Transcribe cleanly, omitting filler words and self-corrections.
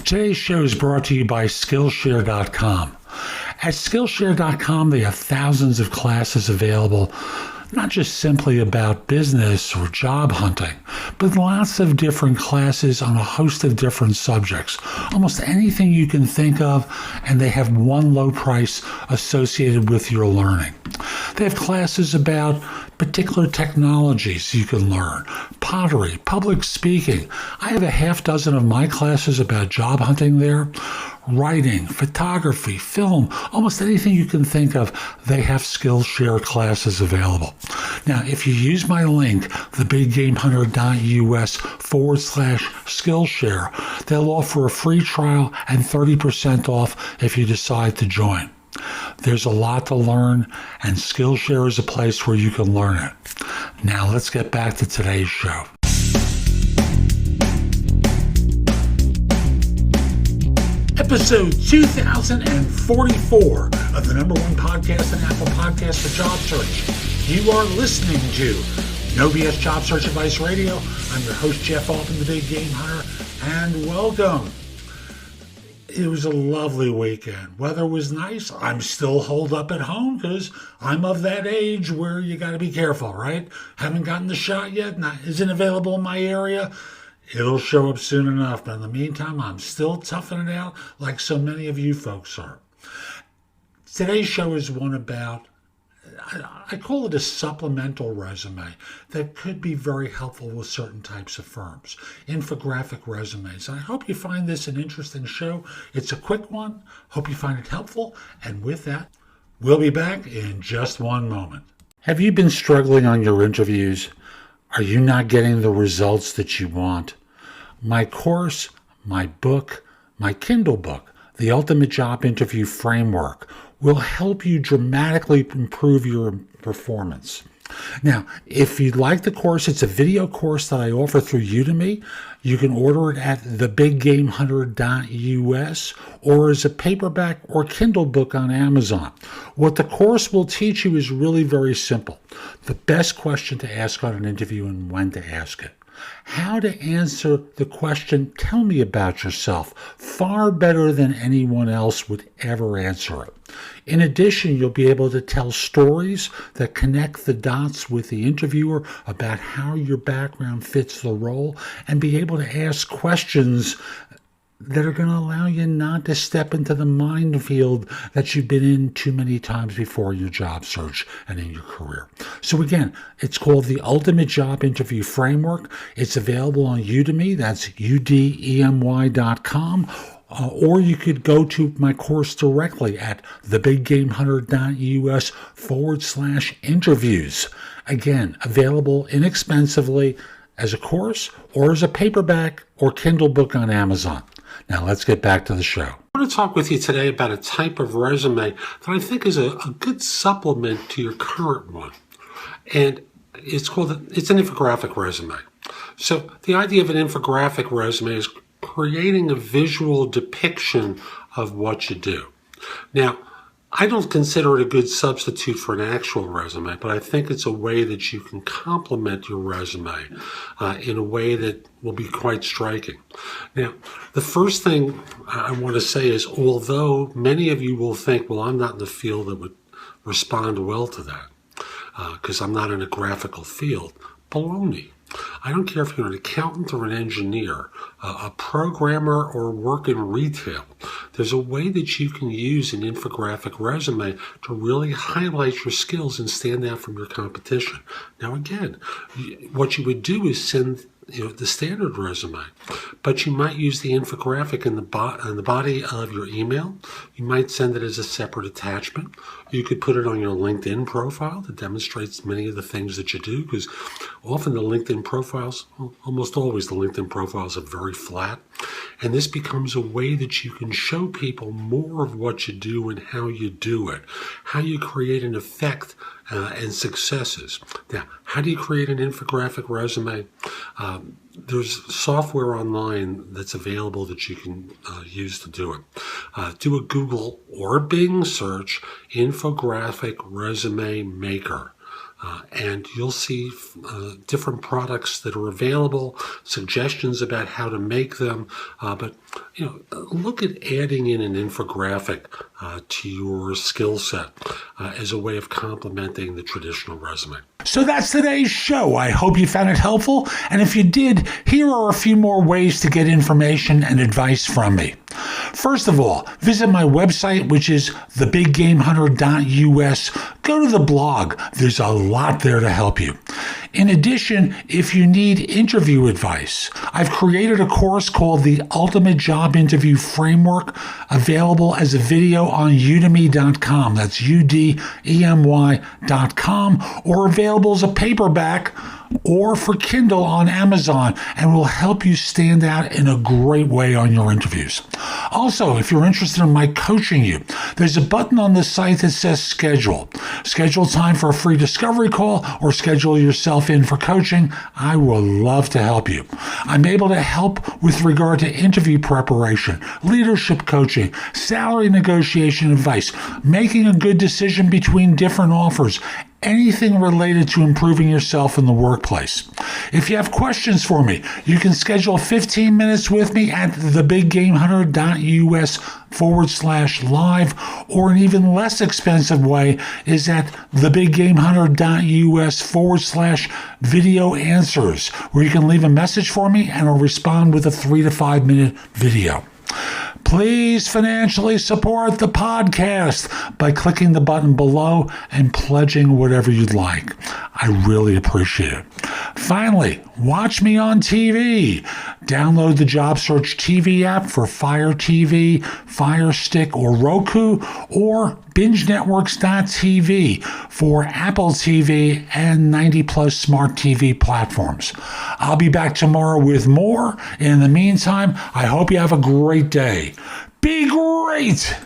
Today's show is brought to you by Skillshare.com. At Skillshare.com, they have thousands of classes available, not just simply about business or job hunting, but lots of different classes on a host of different subjects. Almost anything you can think of, and they have one low price associated with your learning. They have classes about particular technologies you can learn, pottery, public speaking. I have a half dozen of my classes about job hunting there. Writing, photography, film, almost anything you can think of, they have Skillshare classes available. Now, if you use my link, thebiggamehunter.us/Skillshare, they'll offer a free trial and 30% off if you decide to join. There's a lot to learn, and Skillshare is a place where you can learn it. Now, let's get back to today's show. Episode 2044 of the number one podcast and Apple Podcast for job search. You are listening to No BS Job Search Advice Radio. I'm your host, Jeff Altman, the Big Game Hunter, and welcome. It was a lovely weekend. Weather was nice. I'm still holed up at home because I'm of that age where you got to be careful, right? Haven't gotten the shot yet. Isn't available in my area. It'll show up soon enough, but in the meantime, I'm still toughing it out like so many of you folks are. Today's show is one about, I call it a supplemental resume that could be very helpful with certain types of firms. Infographic resumes. I hope you find this an interesting show. It's a quick one. Hope you find it helpful. And with that, we'll be back in just one moment. Have you been struggling on your interviews? Are you not getting the results that you want? My course, my book, my Kindle book, The Ultimate Job Interview Framework, will help you dramatically improve your performance. Now, if you'd like the course, it's a video course that I offer through Udemy. You can order it at thebiggamehunter.us or as a paperback or Kindle book on Amazon. What the course will teach you is really very simple. The best question to ask on an interview and when to ask it. How to answer the question, tell me about yourself, far better than anyone else would ever answer it. In addition, you'll be able to tell stories that connect the dots with the interviewer about how your background fits the role and be able to ask questions that are going to allow you not to step into the minefield that you've been in too many times before in your job search and in your career. So again, it's called the Ultimate Job Interview Framework. It's available on Udemy. That's udemy.com. Or you could go to my course directly at thebiggamehunter.us/interviews. Again, available inexpensively as a course or as a paperback or Kindle book on Amazon. Now let's get back to the show. I want to talk with you today about a type of resume that I think is a good supplement to your current one. And it's an infographic resume. So the idea of an infographic resume is creating a visual depiction of what you do. Now, I don't consider it a good substitute for an actual resume, but I think it's a way that you can complement your resume in a way that will be quite striking. Now, the first thing I want to say is, although many of you will think, well, I'm not in the field that would respond well to that because I'm not in a graphical field, baloney. I don't care if you're an accountant or an engineer, a programmer or work in retail. There's a way that you can use an infographic resume to really highlight your skills and stand out from your competition. Now, again, what you would do is send the standard resume, but you might use the infographic in the body of your email. You might send it as a separate attachment. You could put it on your LinkedIn profile that demonstrates many of the things that you do, because often the LinkedIn profiles, almost always the LinkedIn profiles are very flat. And this becomes a way that you can show people more of what you do and how you do it, how you create an effect and successes. Now, how do you create an infographic resume? There's software online that's available that you can use to do it. Do a Google or Bing search, Infographic Resume Maker. and you'll see different products that are available, suggestions about how to make them. But look at adding in an infographic to your skill set as a way of complementing the traditional resume. So that's today's show. I hope you found it helpful. And if you did, here are a few more ways to get information and advice from me. First of all, visit my website, which is thebiggamehunter.us. Go to the blog. There's a lot there to help you. In addition, if you need interview advice, I've created a course called the Ultimate Job Interview Framework, available as a video on udemy.com. That's udemy.com, or available as a paperback or for Kindle on Amazon, and will help you stand out in a great way on your interviews. Also, if you're interested in my coaching you, there's a button on the site that says schedule. Schedule time for a free discovery call or schedule yourself in for coaching. I will love to help you. I'm able to help with regard to interview preparation, leadership coaching, salary negotiation advice, making a good decision between different offers, anything related to improving yourself in the workplace. If you have questions for me, you can schedule 15 minutes with me at thebiggamehunter.us/live, or an even less expensive way is at thebiggamehunter.us/video answers, where you can leave a message for me and I'll respond with a 3 to 5 minute video. Please financially support the podcast by clicking the button below and pledging whatever you'd like. I really appreciate it. Finally, watch me on TV. Download the Job Search TV app for Fire TV, Fire Stick, or Roku, or BingeNetworks.tv for Apple TV and 90-plus smart TV platforms. I'll be back tomorrow with more. In the meantime, I hope you have a great day. Be great!